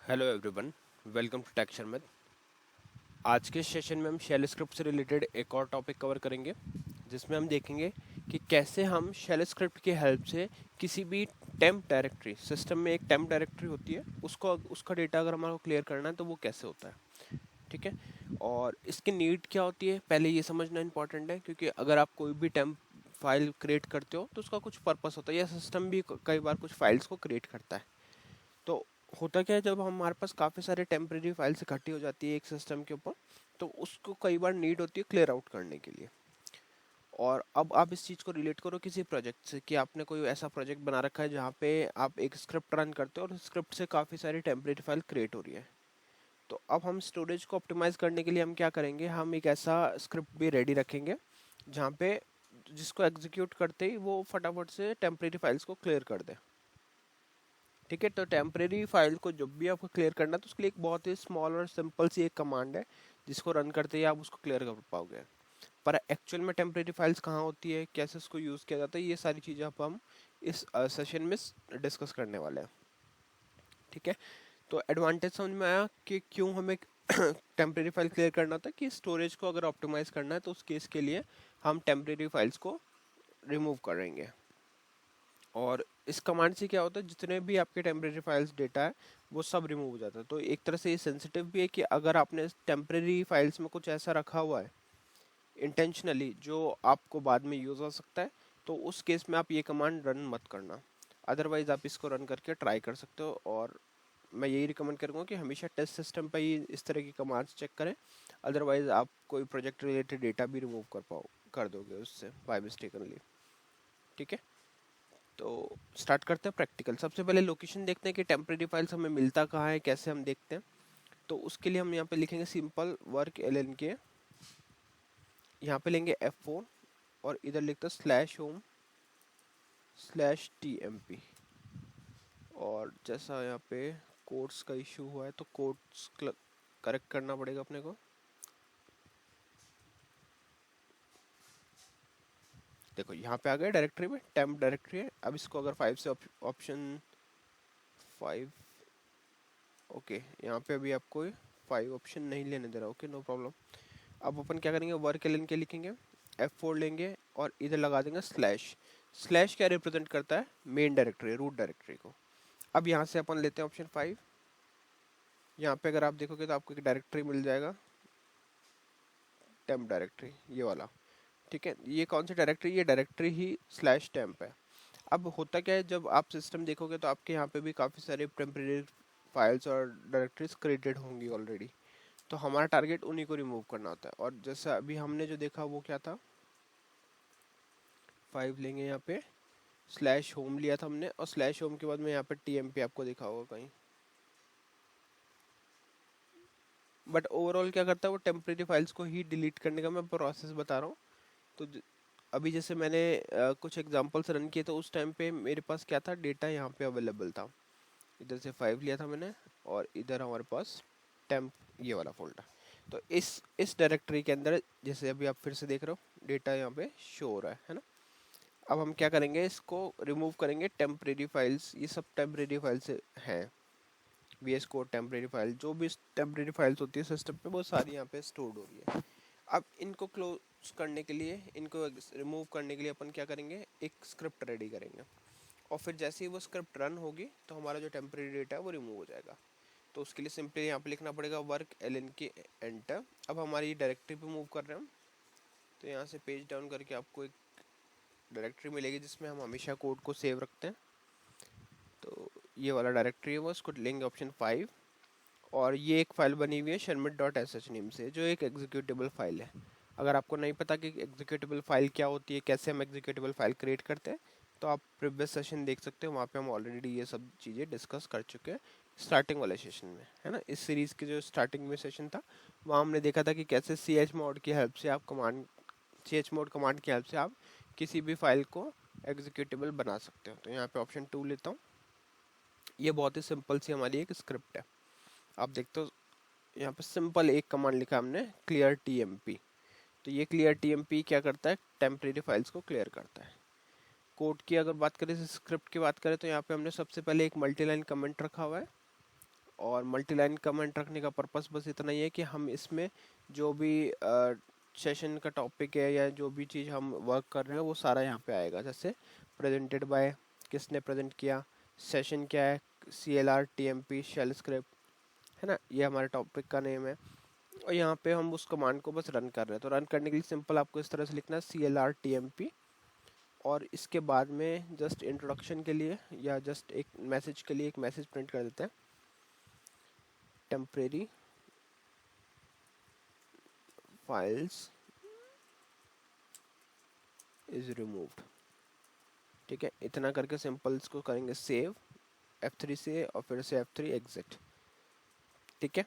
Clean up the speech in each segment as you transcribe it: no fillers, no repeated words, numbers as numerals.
Hello everyone, welcome to tech Sharmit. आज के session में हम शेल स्क्रिप्ट से रिलेटेड एक और टॉपिक कवर करेंगे, जिसमें हम देखेंगे कि कैसे हम शेल स्क्रिप्ट की हेल्प से किसी भी टेम्प डायरेक्टरी, सिस्टम में एक टेम्प डायरेक्टरी होती है, उसको उसका डेटा अगर हमारे को क्लियर करना है तो वो कैसे होता है। ठीक है। और इसकी नीड क्या होती है, पहले ये समझना इंपॉर्टेंट है, क्योंकि अगर आप कोई भी टेम्प फाइल क्रिएट करते हो तो उसका कुछ पर्पस होता है, या सिस्टम भी कई बार कुछ फाइल्स को क्रिएट करता है। तो होता क्या है, जब हमारे पास काफ़ी सारे टेम्परेरी फाइल्स इकट्ठी हो जाती है एक सिस्टम के ऊपर, तो उसको कई बार नीड होती है क्लियर आउट करने के लिए। और अब आप इस चीज़ को रिलेट करो किसी प्रोजेक्ट से, कि आपने कोई ऐसा प्रोजेक्ट बना रखा है जहाँ पे आप एक स्क्रिप्ट रन करते हो और स्क्रिप्ट से काफ़ी सारी टेम्परेरी फाइल क्रिएट हो रही है। तो अब हम स्टोरेज को ऑप्टिमाइज करने के लिए हम क्या करेंगे, हम एक ऐसा स्क्रिप्ट भी रेडी रखेंगे जहाँ पे जिसको एग्जीक्यूट करते ही वो फटाफट से टेम्परेरी फाइल्स को क्लियर कर दे। ठीक है। तो टेम्परेरी फाइल को जब भी आपको क्लियर करना है तो उसके लिए एक बहुत ही स्मॉल और सिंपल सी एक कमांड है, जिसको रन करते ही आप उसको क्लियर कर पाओगे। पर एक्चुअल में टेम्परेरी फाइल्स कहाँ होती है, कैसे उसको यूज़ किया जाता है, ये सारी चीज़ें अब हम इस सेशन में डिस्कस करने वाले हैं। ठीक है। तो एडवांटेज समझ में आया कि क्यों हमें टेम्परेरी फाइल क्लियर करना होता है, कि स्टोरेज को अगर ऑप्टिमाइज करना है तो उस केस के लिए हम टेम्परेरी फाइल्स को रिमूव करेंगे। और इस कमांड से क्या होता है, जितने भी आपके टेम्परेरी फाइल्स डेटा है वो सब रिमूव हो जाता है। तो एक तरह से ये सेंसिटिव भी है, कि अगर आपने टेम्परेरी फाइल्स में कुछ ऐसा रखा हुआ है इंटेंशनली जो आपको बाद में यूज़ हो सकता है, तो उस केस में आप ये कमांड रन मत करना। अदरवाइज़ आप इसको रन करके ट्राई कर सकते हो। और मैं यही रिकमेंड करूँगा कि हमेशा टेस्ट सिस्टम पर ही इस तरह की कमांड्स चेक करें। अदरवाइज़ आप कोई प्रोजेक्ट रिलेटेड डेटा भी रिमूव कर दोगे उससे बाय मिस्टेकनली। ठीक है। तो स्टार्ट करते हैं प्रैक्टिकल। सबसे पहले लोकेशन देखते हैं कि टेम्परेरी फाइल्स हमें मिलता कहाँ है, कैसे हम देखते हैं। तो उसके लिए हम यहाँ पे लिखेंगे सिंपल वर्क एल के, यहाँ पे लेंगे F4 और इधर लिखते हैं /home/tmp। और जैसा यहाँ पे कोड्स का इशू हुआ है तो कोड्स करेक्ट करना पड़ेगा अपने को। देखो यहाँ पे आ गया डायरेक्टरी में, टेम्प डायरेक्टरी है। अब इसको अगर 5 से ऑप्शन 5, ओके, यहाँ पे अभी आपको 5 ऑप्शन नहीं लेने दे रहा। Okay, no problem. अब अपन क्या करेंगे, वर्क एल के लिखेंगे, F4 लेंगे और इधर लगा देंगे स्लैश। स्लैश क्या रिप्रेजेंट करता है, मेन डायरेक्टरी, रूट डायरेक्टरी को। अब यहाँ से अपन लेते हैं ऑप्शन 5। यहाँ पे अगर आप देखोगे तो आपको एक डायरेक्टरी मिल जाएगा, टेम्प डायरेक्टरी, ये वाला। ठीक है। ये कौन सी डायरेक्टरी, ये डायरेक्टरी ही /temp है। अब होता क्या है, जब आप सिस्टम देखोगे तो आपके यहाँ पे भी काफ़ी सारे टेम्परेरी फाइल्स और डायरेक्टरीज क्रिएटेड होंगी ऑलरेडी। तो हमारा टारगेट उन्हीं को रिमूव करना होता है। और जैसा अभी हमने जो देखा वो क्या था, 5 लेंगे, यहाँ पे /home लिया था हमने, और /home के बाद में यहाँ पे tmp आपको दिखा होगा कहीं। बट ओवरऑल क्या करता है, वो टेम्परेरी फाइल्स को ही डिलीट करने का मैं प्रोसेस बता रहा हूँ। तो अभी जैसे मैंने कुछ एग्जांपल्स रन किए तो उस टाइम पे मेरे पास क्या था, डेटा यहाँ पे अवेलेबल था। इधर से 5 लिया था मैंने, और इधर हमारे पास टेम्प, ये वाला फोल्डर। तो इस डायरेक्टरी के अंदर जैसे अभी आप फिर से देख रहे हो डेटा यहाँ पे शो हो रहा है ना। अब हम क्या करेंगे, इसको रिमूव करेंगे। टेम्परेरी फाइल्स, ये सब टेम्परेरी फाइल्स हैं। VS कोड टेम्परेरी फाइल, जो भी टेम्परेरी फाइल्स होती है सिस्टम पे, वो सारी यहाँ पे स्टोर्ड हो रही है। अब इनको क्लोज करने के लिए, इनको रिमूव करने के लिए अपन क्या करेंगे, एक स्क्रिप्ट रेडी करेंगे। और फिर जैसे ही वो स्क्रिप्ट रन होगी तो हमारा जो टेम्परेरी डेटा है वो रिमूव हो जाएगा। तो उसके लिए सिंपली यहाँ पे लिखना पड़ेगा वर्क एल के एंटर। अब हमारी डायरेक्टरी पे मूव कर रहे हैं हम, तो यहाँ से पेज डाउन करके आपको एक डायरेक्टरी मिलेगी जिसमें हम हमेशा कोड को सेव रखते हैं। तो ये वाला डायरेक्टरी है वो, उसको लेंगे ऑप्शन 5। और ये एक फ़ाइल बनी हुई है shermit.sh नेम से, जो एक एग्जीक्यूटेबल फाइल है। अगर आपको नहीं पता कि एग्जीक्यूटेबल फाइल क्या होती है, कैसे हम एग्जीक्यूटेबल फाइल क्रिएट करते हैं, तो आप प्रीवियस सेशन देख सकते हो, वहाँ पे हम ऑलरेडी ये सब चीज़ें डिस्कस कर चुके हैं स्टार्टिंग वाले सेशन में, है ना। इस सीरीज़ के जो स्टार्टिंग में सेशन था वहाँ हमने देखा था कि कैसे chmod की हेल्प से आप chmod कमांड की हेल्प से आप किसी भी फाइल को एग्जीक्यूटेबल बना सकते हो। तो यहाँ पे ऑप्शन 2 लेता हूँ। ये बहुत ही सिंपल सी हमारी एक स्क्रिप्ट है। आप देखते हो यहाँ पे सिंपल एक कमांड लिखा हमने, क्लियर tmp। तो ये क्लियर tmp क्या करता है, टेम्परेरी फाइल्स को क्लियर करता है। कोड की अगर बात करें, स्क्रिप्ट की बात करें, तो यहाँ पे हमने सबसे पहले एक मल्टी लाइन कमेंट रखा हुआ है। और मल्टीलाइन कमेंट रखने का पर्पस बस इतना ही है कि हम इसमें जो भी सेशन का टॉपिक है या जो भी चीज़ हम वर्क कर रहे हैं वो सारा यहाँ पे आएगा। जैसे प्रेजेंटेड बाय, किसने प्रेजेंट किया, सेशन क्या है, CLR TMP शेल स्क्रिप्ट, है ना, ये हमारे टॉपिक का नेम है। और यहाँ पे हम उस कमांड को बस रन कर रहे हैं। तो रन करने के लिए सिंपल आपको इस तरह से लिखना है CLR TMP, और इसके बाद में जस्ट इंट्रोडक्शन के लिए या जस्ट एक मैसेज के लिए एक मैसेज प्रिंट कर देते हैं, टेम्परेरी फाइल्स इज रिमूव्ड। ठीक है, इतना करके सिंपल इसको करेंगे सेव F3 से और फिर से F3 एग्जिट। ठीक है,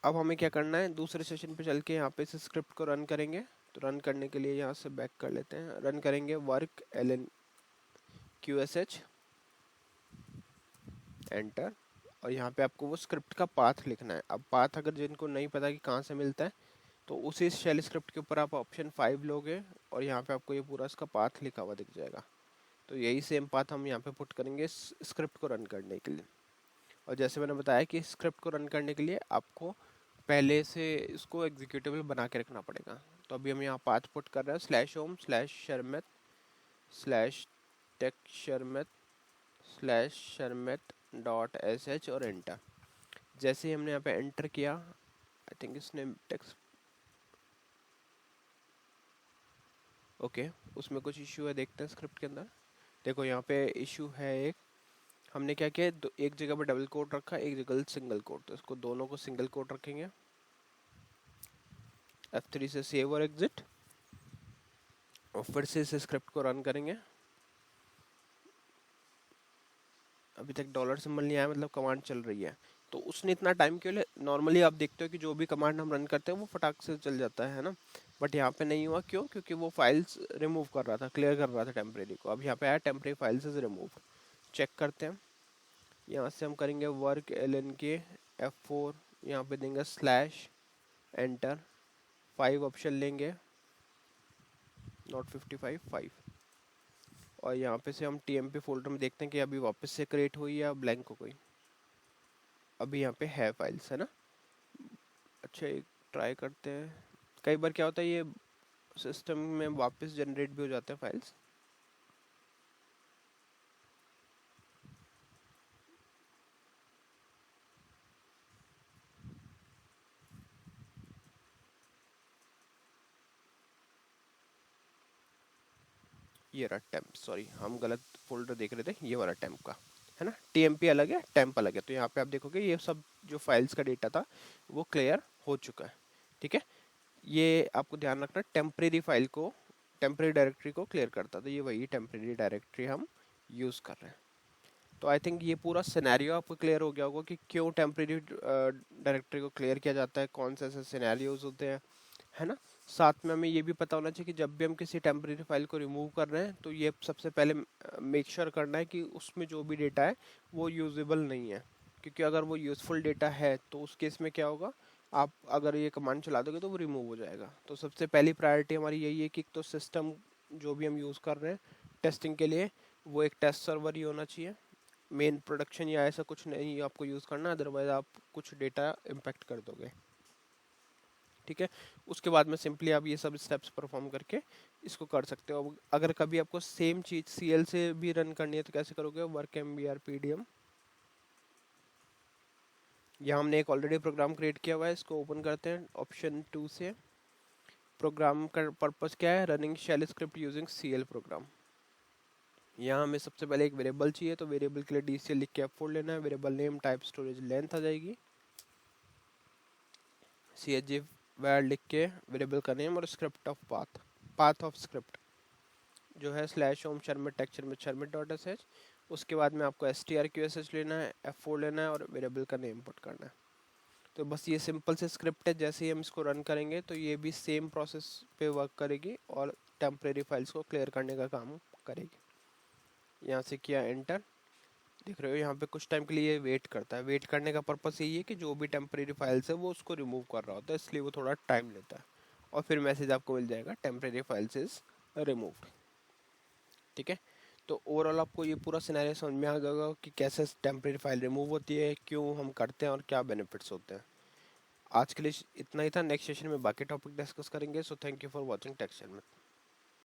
अब हमें क्या करना है, दूसरे सेशन पे चल के यहाँ पे इस स्क्रिप्ट को रन करेंगे। तो रन करने के लिए यहाँ से बैक कर लेते हैं, रन करेंगे वर्क LNQSH एंटर, और यहाँ पे आपको वो स्क्रिप्ट का पाथ लिखना है। अब पाथ अगर जिनको नहीं पता कि कहाँ से मिलता है तो उसी शेल स्क्रिप्ट के ऊपर आप ऑप्शन 5 लोगे और यहाँ पे आपको ये पूरा इसका पाथ लिखा हुआ दिख जाएगा। तो यही सेम पाथ हम यहाँ पे पुट करेंगे स्क्रिप्ट को रन करने के लिए। और जैसे मैंने बताया कि स्क्रिप्ट को रन करने के लिए आपको पहले से इसको एग्जीक्यूटेबल बना के रखना पड़ेगा। तो अभी हम यहाँ पाथ पुट कर रहे हैं /home/sharmet/sharmet.sh और एंटर। जैसे ही हमने यहाँ पे एंटर किया, आई थिंक इसने टेक्स्ट ओके उसमें कुछ इशू है, देखते हैं स्क्रिप्ट के अंदर। देखो यहाँ पे इशू है एक, हमने क्या किया, एक जगह पे डबल कोट रखा, एक जगह सिंगल कोट, तो इसको दोनों को सिंगल कोट रखेंगे। F3 से सेव और एग्जिट, और फिर से इस स्क्रिप्ट को रन करेंगे। अभी तक डॉलर सिंबल नहीं आया, मतलब कमांड चल रही है। तो उसने इतना टाइम क्यों ले, नॉर्मली आप देखते हो कि जो भी कमांड हम रन करते हैं वो फटाक से चल जाता है ना, बट यहाँ पे नहीं हुआ। क्यों? क्योंकि वो फाइल्स रिमूव कर रहा था, क्लियर कर रहा था टेम्परेरी को। अब यहाँ पे आया temporary files is remove, check करते हैं। यहाँ से हम करेंगे वर्क LNK F4, यहाँ पे देंगे स्लैश एंटर, 5 ऑप्शन लेंगे, नॉट 55 5, और यहाँ पे से हम TMP फोल्डर में देखते हैं कि अभी वापस से क्रिएट हुई या ब्लैंक हो गई। अभी यहाँ पे है फाइल्स, है ना। अच्छा, एक ट्राई करते हैं, कई बार क्या होता है ये सिस्टम में वापस जनरेट भी हो जाते हैं फाइल्स। ये रहा टेम्प, सॉरी हम गलत फोल्डर देख रहे थे, ये वाला टेम्प का है ना, TMP अलग है, टेम्प अलग है। तो यहाँ पे आप देखोगे ये सब जो फाइल्स का डेटा था वो क्लियर हो चुका है। ठीक है, ये आपको ध्यान रखना, टेम्परेरी फाइल को, टेम्परेरी डायरेक्टरी को क्लियर करता, तो ये वही टेम्परेरी डायरेक्टरी हम यूज़ कर रहे हैं। तो आई थिंक ये पूरा सिनेरियो आपको क्लियर हो गया होगा कि क्यों टेम्परेरी डायरेक्टरी को क्लियर किया जाता है, कौन से ऐसे सिनेरियोज होते हैं, है ना। साथ में हमें ये भी पता होना चाहिए कि जब भी हम किसी टेम्परेरी फाइल को रिमूव कर रहे हैं तो ये सबसे पहले मेक श्योर करना है कि उसमें जो भी डेटा है वो यूजेबल नहीं है, क्योंकि अगर वो यूज़फुल डेटा है तो उस केस में क्या होगा, आप अगर ये कमांड चला दोगे तो वो रिमूव हो जाएगा। तो सबसे पहली प्रायोरिटी हमारी यही है कि तो सिस्टम जो भी हम यूज़ कर रहे हैं टेस्टिंग के लिए वो एक टेस्ट सर्वर ही होना चाहिए, मेन प्रोडक्शन या ऐसा कुछ नहीं आपको यूज़ करना, अदरवाइज आप कुछ डेटा इम्पेक्ट कर दोगे। ठीक है, उसके बाद में सिंपली आप ये सब स्टेप्स परफॉर्म करके इसको कर सकते हो। अगर कभी आपको सेम चीज़ CL से भी रन करनी है तो कैसे करोगे, वर्क MBR PDM, यहाँ हमने एक ऑलरेडी प्रोग्राम क्रिएट किया हुआ है, इसको ओपन करते हैं ऑप्शन 2 से। प्रोग्राम का पर्पस क्या है, running shell script using CL प्रोग्राम। यहाँ हमें सबसे पहले एक वेरिएबल चाहिए, तो वेरिएबल के लिए DCL लिख के F4 लेना है, variable name type storage length आ जाएगी, CHG वैर लिख के वेरिएबल का नेम और script of path of script जो है /home/sharmet/sharmet.sh। उसके बाद में आपको strqsh लेना है, F4 लेना है और वेरिएबल का नेम पुट करना है। तो बस ये सिंपल से स्क्रिप्ट है, जैसे ही हम इसको रन करेंगे तो ये भी सेम प्रोसेस पे वर्क करेगी और टेम्परेरी फाइल्स को क्लियर करने का काम करेगी। यहाँ से किया एंटर, देख रहे हो यहाँ पे कुछ टाइम के लिए वेट करता है। वेट करने का पर्पस यही है कि जो भी टेम्परेरी फाइल्स है वो उसको रिमूव कर रहा होता है, इसलिए वो थोड़ा टाइम लेता है, और फिर मैसेज आपको मिल जाएगा टेम्परेरी फाइल्स इज रिमूव्ड। ठीक है, तो ओवरऑल आपको ये पूरा सिनेरियो समझ में आ गया होगा कि कैसे टेम्परेरी फाइल रिमूव होती है, क्यों हम करते हैं और क्या बेनिफिट्स होते हैं। आज के लिए इतना ही था। नेक्स्ट सेशन में बाकी टॉपिक डिस्कस करेंगे। So thank you for watching texture में।